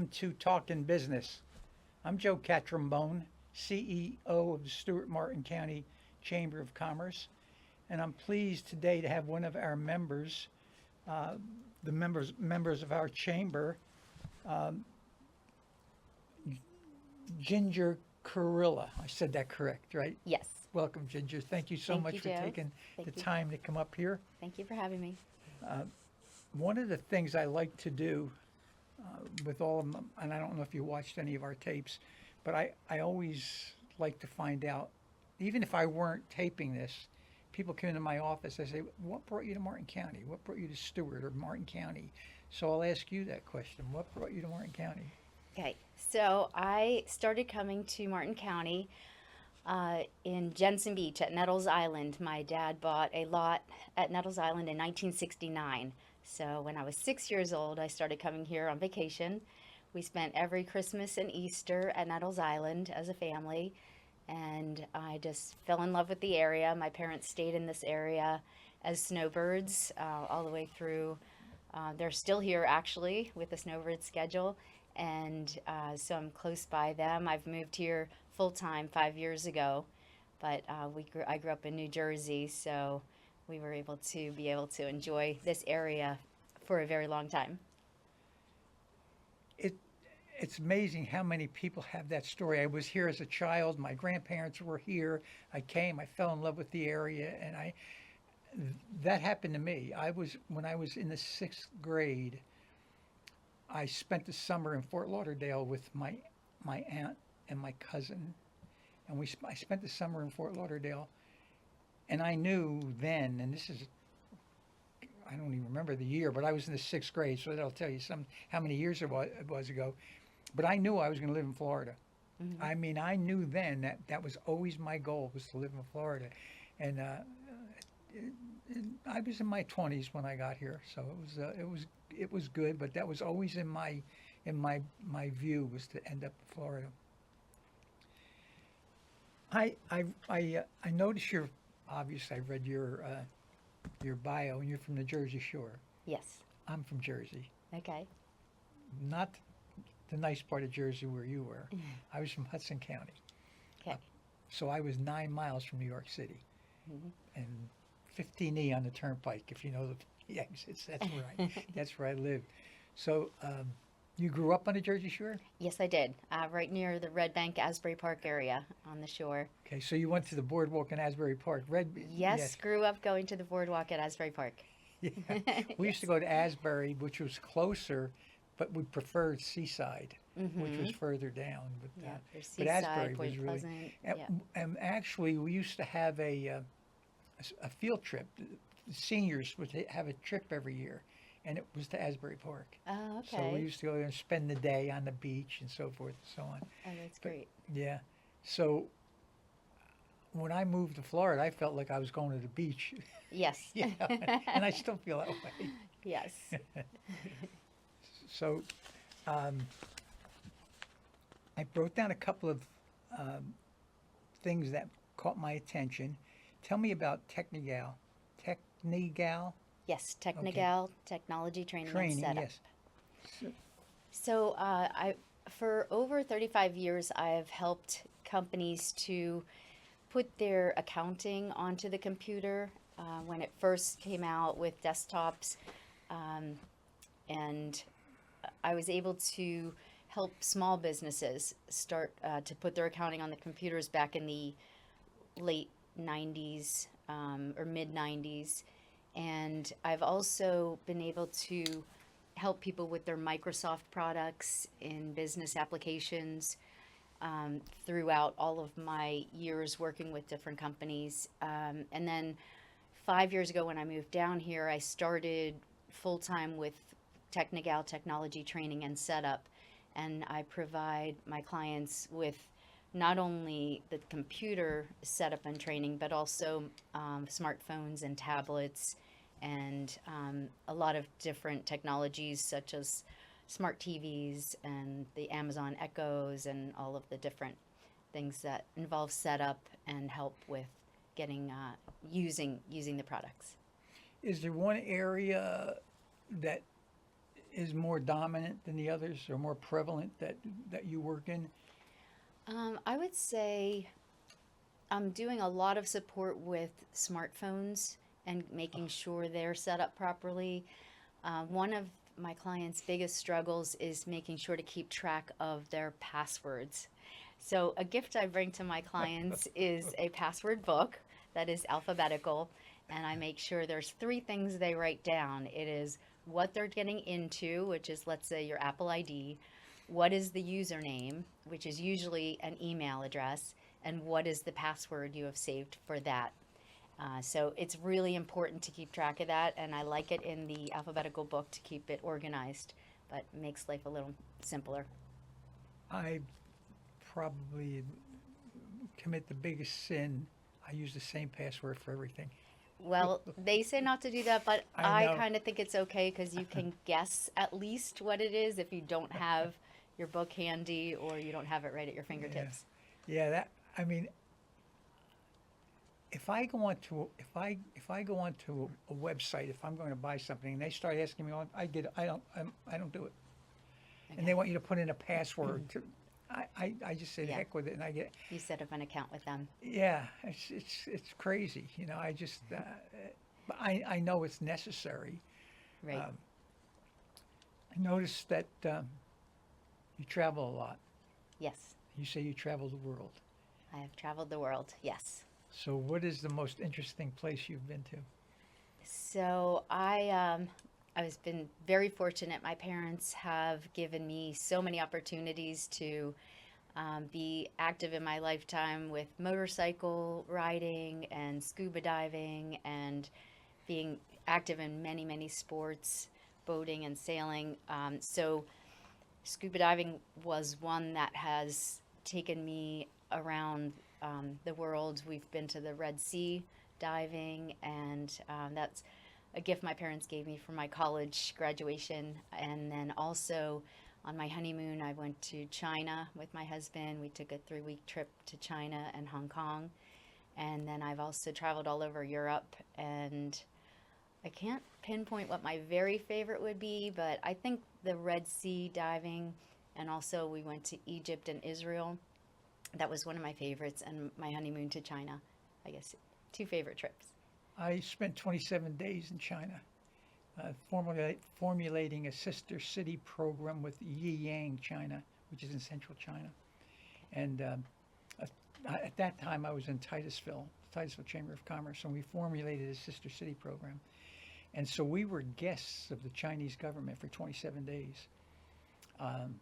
welcome to Talkin Business. I'm Joe Catrambone, CEO of the Stewart Martin County Chamber of Commerce, and I'm pleased today to have one of our members, uh, the members of our chamber, um, Ginger Carilla. I said that correct, right? Yes. Welcome, Ginger. Thank you so Thank much you, for Joe. taking the Thank you. time to come up here. Thank you for having me. Uh, One of the things I like to do with all of them, and I don't know if you watched any of our tapes, but I always like to find out, even if I weren't taping this, people come into my office, they say, what brought you to Martin County? What brought you to Stewart or Martin County? So I'll ask you that question. What brought you to Martin County? Okay, so I started coming to Martin County in Jensen Beach at Nettles Island. My dad bought a lot at Nettles Island in 1969. So when I was 6 years old, I started coming here on vacation. We spent every Christmas and Easter at Nettles Island as a family, and I just fell in love with the area. My parents stayed in this area as snowbirds all the way through. They're still here actually with the snowbird schedule, and so I'm close by them. I've moved here full time 5 years ago, but I grew up in New Jersey, so we were able to enjoy this area for a very long time. It it's amazing how many people have that story. I was here as a child. My grandparents were here. I came. I fell in love with the area, and I that happened to me. I was when I was in the sixth grade. I spent the summer in Fort Lauderdale with my aunt and my cousin, and I spent the summer in Fort Lauderdale, and I knew then, and this is I don't even remember the year, but I was in the sixth grade, so that'll tell you how many years it was ago. But I knew I was going to live in Florida. Hmm. I mean, I knew then that that was always my goal was to live in Florida, and it, I was in my 20s when I got here, so it was good. But that was always in my view was to end up in Florida. I noticed your obviously I read your bio and you're from the Jersey Shore. Yes. I'm from Jersey, Okay. not the nice part of Jersey where you were. I was from Hudson County, Okay. so I was 9 miles from New York City Hmm. and 15E on the Turnpike. If you know the exits, that's where I lived. So you grew up on the Jersey Shore. Yes, I did. Right near the Red Bank, Asbury Park area on the shore. Okay, so you went to the boardwalk in Asbury Park. Yes, Yes, grew up going to the boardwalk at Asbury Park. yeah. We used to Yes. go to Asbury, which was closer, but we preferred Seaside, which was Mm-hmm. further down. Yeah, there's But Asbury Seaside, was Point really, Pleasant. and, Yeah. and actually we used to have a field trip. The seniors would have a trip every year, and it was to Asbury Park. Oh, So we okay. used to go there and spend the day on the beach and so forth and so on. Oh, that's But great. yeah, so when I moved to Florida, I felt like I was going to the beach. Yes. Yeah, and I still feel that way. Yes. So um, I wrote down a couple of um, things that caught my attention. Tell me about Technigal. Technigal Yes, Okay. Technical Technology Training and training, Setup. yes. So- So, for over 35 years, I've helped companies to put their accounting onto the computer. When it first came out with desktops, um, and I was able to help small businesses start to put their accounting on the computers back in the late 90s or mid 90s. And I've also been able to help people with their Microsoft products in business applications throughout all of my years working with different companies. And then 5 years ago, when I moved down here, I started full time with Technical Technology Training and Setup. And I provide my clients with not only the computer setup and training, but also smartphones and tablets and a lot of different technologies such as smart TVs and the Amazon Echoes and all of the different things that involve setup and help with getting using the products. Is there one area that is more dominant than the others, or more prevalent that you work in? I would say I'm doing a lot of support with smartphones and making sure they're set up properly. One of my clients' biggest struggles is making sure to keep track of their passwords. So, a gift I bring to my clients is a password book that is alphabetical, and I make sure there's three things they write down. It is what they're getting into, which is, let's say, your Apple ID, what is the username, which is usually an email address, and what is the password you have saved for that. So it's really important to keep track of that, and I like it in the alphabetical book to keep it organized, but makes life a little simpler. I probably commit the biggest sin. I use the same password for everything. Well, they say not to do that, but I I know. kind of think it's okay because you can guess at least what it is if you don't have your book handy or you don't have it right at your fingertips. Yeah, that, I mean, if I go onto a website, if I'm going to buy something and they start asking me, I don't do it. And they Okay. want you to put in a password to, I just say the Yeah. heck with it, and I get, You set up an account with them. yeah, it's crazy, you know. I just, but I know it's necessary. Right. Um, I noticed that you travel a lot. Yes. You say you travel the world. I have traveled the world. Yes. So, what is the most interesting place you've been to? So I was been very fortunate. My parents have given me so many opportunities to be active in my lifetime with motorcycle riding and scuba diving and being active in many, many sports, boating and sailing. So scuba diving was one that has taken me around the world. We've been to the Red Sea diving, and that's a gift my parents gave me for my college graduation. And then also on my honeymoon, I went to China with my husband. We took a 3-week trip to China and Hong Kong. And then I've also traveled all over Europe, and I can't pinpoint what my very favorite would be, but I think the Red Sea diving, and also we went to Egypt and Israel. That was one of my favorites, and my honeymoon to China. I guess two favorite trips. I spent 27 days in China, formulating a sister city program with Yiyang, China, which is in central China. And at that time, I was in Titusville Chamber of Commerce, and we formulated a sister city program. And so we were guests of the Chinese government for 27 days. Um,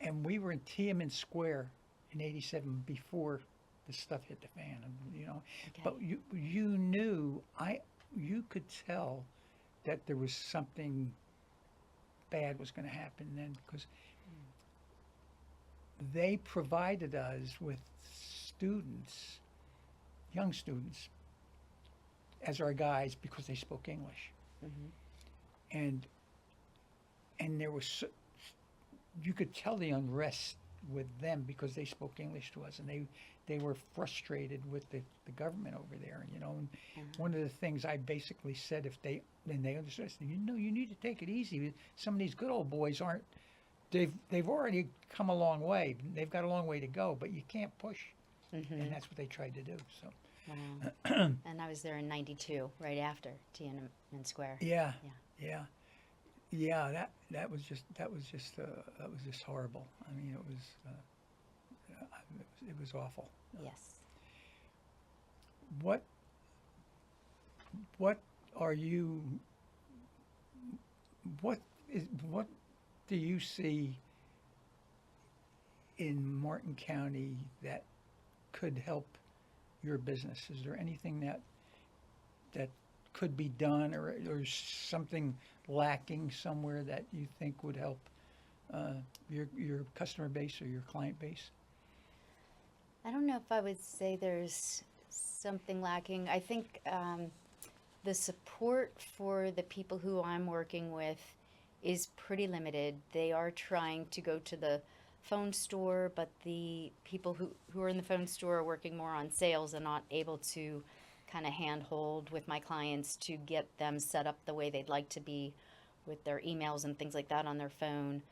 and we were in Tiananmen Square in '87 before the stuff hit the fan, you know. Okay. But you knew, you could tell that there was something bad was going to happen then, because they provided us with students, young students, as our guides because they spoke English. Hmm. And there was you could tell the unrest with them because they spoke English to us, and they were frustrated with the government over there, you know. And one of the things I basically said, if they then they understood, I said, you know, you need to take it easy. Some of these good old boys aren't. They've already come a long way. They've got a long way to go, but you can't push. Hmm. And that's what they tried to do. So Wow. And I was there in '92, right after Tiananmen Square. yeah, Yeah. yeah. That was just horrible. I mean, it was awful. Yes. What what are you? What do you see in Martin County that could help your business? Is there anything that could be done, or something lacking somewhere that you think would help your customer base or your client base? I don't know if I would say there's something lacking. I think the support for the people who I'm working with is pretty limited. They are trying to go to the phone store, but the people who are in the phone store are working more on sales and not able to kind of handhold with my clients to get them set up the way they'd like to be with their emails and things like that on their phone.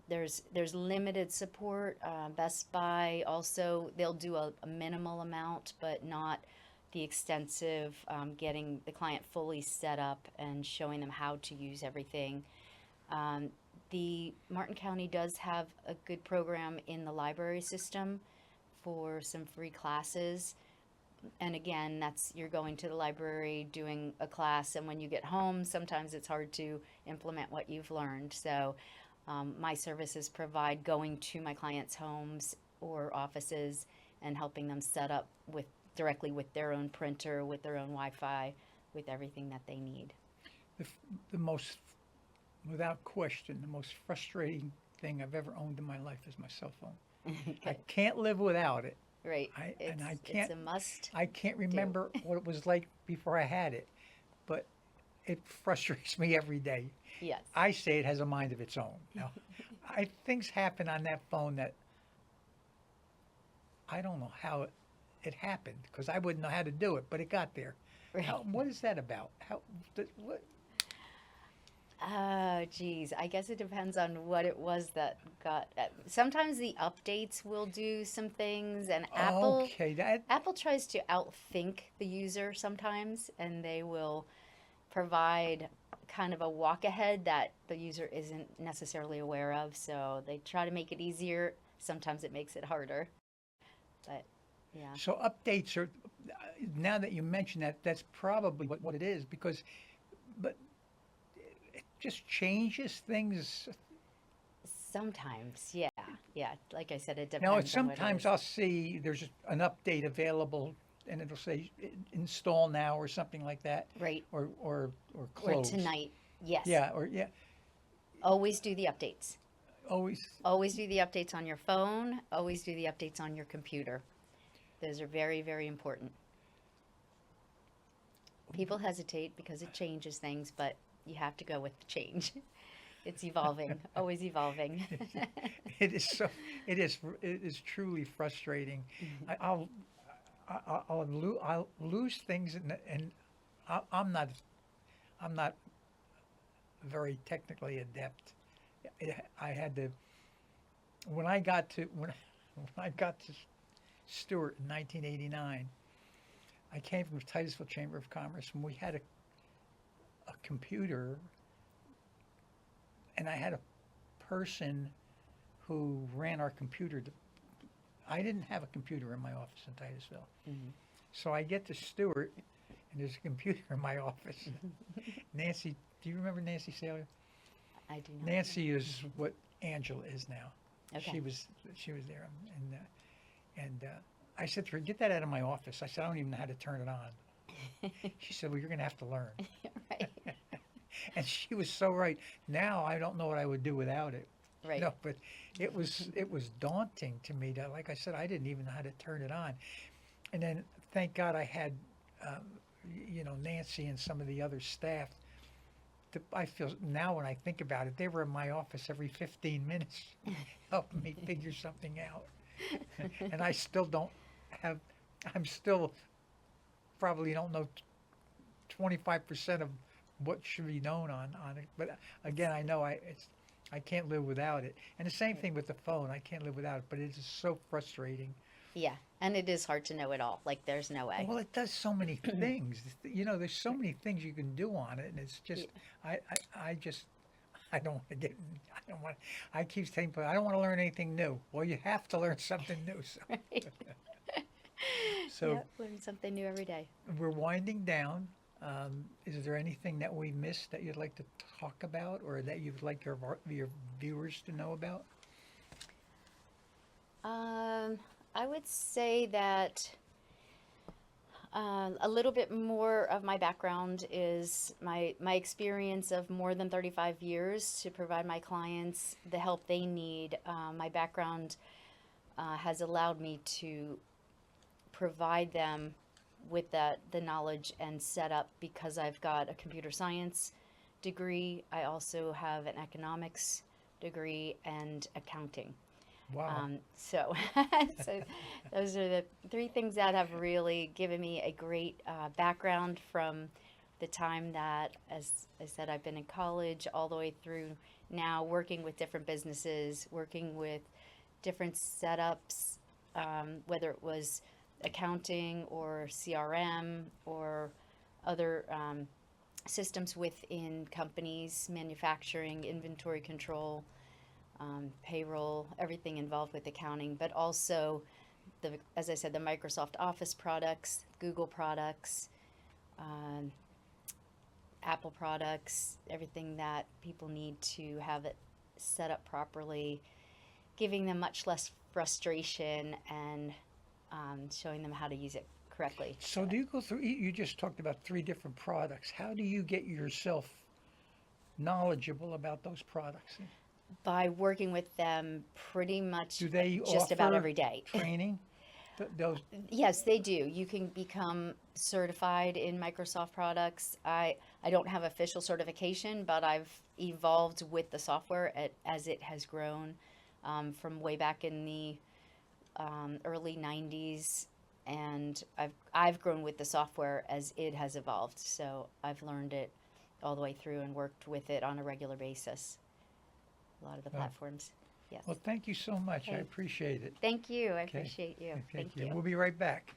There's limited support. Best Buy also, they'll do a minimal amount, but not the extensive, getting the client fully set up and showing them how to use everything. The Martin County does have a good program in the library system for some free classes. And again, that's you're going to the library, doing a class, and when you get home, sometimes it's hard to implement what you've learned. So my services provide going to my clients' homes or offices and helping them set up with directly with their own printer, with their own Wi-Fi, with everything that they need. The most, without question, the most frustrating thing I've ever owned in my life is my cell phone. I can't live without it. Right. It's a must. I can't remember what it was like before I had it, but it frustrates me every day. Yes. I say it has a mind of its own. Now, things happen on that phone that I don't know how it happened, because I wouldn't know how to do it, but it got there. Right. What is that about? What? Geez, I guess it depends on what it was that got. Sometimes the updates will do some things, and Okay, Apple tries to outthink the user sometimes, and they will provide kind of a walk ahead that the user isn't necessarily aware of. So they try to make it easier. Sometimes it makes it harder. But yeah. so updates are, now that you mention that, that's probably what it is, but it just changes things. Sometimes, yeah. Like I said, it depends. Now, on what it sometimes is. I'll see there's an update available, and it'll say install now or something like that, Right. or Or close. tonight. Yes. Yeah. Always do the updates. Always. Always do the updates on your phone. Always do the updates on your computer. Those are very, very important. People hesitate because it changes things, but you have to go with the change. It's evolving, always evolving. It is so. It is truly frustrating. I, I'll I'll lose things, and I'm not very technically adept. I had to when I got to when I got to Stewart in 1989. I came from the Titusville Chamber of Commerce, and we had a computer, and I had a person who ran our computer. I didn't have a computer in my office in Titusville. Mm-hmm. So I get to Stewart, and there's a computer in my office. Nancy, do you remember Nancy Saylor? I do not. Nancy is what Angela is now. Okay. She was there, and I said to her, "Get that out of my office." I said, "I don't even know how to turn it on." She said, "Well, you're going to have to learn." Right. And she was so right. Now I don't know what I would do without it. Right. No, but it was daunting to me. That, like I said, I didn't even know how to turn it on. And then, thank God, I had, Nancy and some of the other staff. I feel now when I think about it, they were in my office every 15 minutes, helping me figure something out. And I still don't have. I'm still probably don't know 25% of what should be known on it. But again, I know I can't live without it. And the same thing with the phone. I can't live without it, but it is so frustrating. Yeah, and it is hard to know it all. Like, there's no way. Well, it does so many things. There's so many things you can do on it, and it's just, I don't want to get, I keep saying, but I don't want to learn anything new. Well, you have to learn something new. So, Right. so Yep, learn something new every day. we're winding down. Is there anything that we missed that you'd like to talk about, or that you'd like your viewers to know about? I would say that a little bit more of my background is my experience of more than 35 years to provide my clients the help they need. My background has allowed me to provide them with the knowledge and setup, because I've got a computer science degree. I also have an economics degree and accounting. Wow. So those are the three things that have really given me a great background from the time that, as I said, I've been in college all the way through now, working with different businesses, working with different setups, whether it was accounting or CRM or other systems within companies, manufacturing, inventory control, payroll, everything involved with accounting, but also as I said, the Microsoft Office products, Google products, Apple products, everything that people need to have it set up properly, giving them much less frustration and showing them how to use it correctly. So do you go through, you just talked about 3 different products. How do you get yourself knowledgeable about those products? By working with them pretty much Do they just about offer every day. training? Those, Yes, they do. You can become certified in Microsoft products. I don't have official certification, but I've evolved with the software as it has grown from way back in the early 90s, and I've grown with the software as it has evolved. So I've learned it all the way through and worked with it on a regular basis. A lot of the Wow. platforms. Yes. well, thank you so much. I Okay. appreciate it. Thank you. I Okay. appreciate you. Thank you. you. We'll be right back.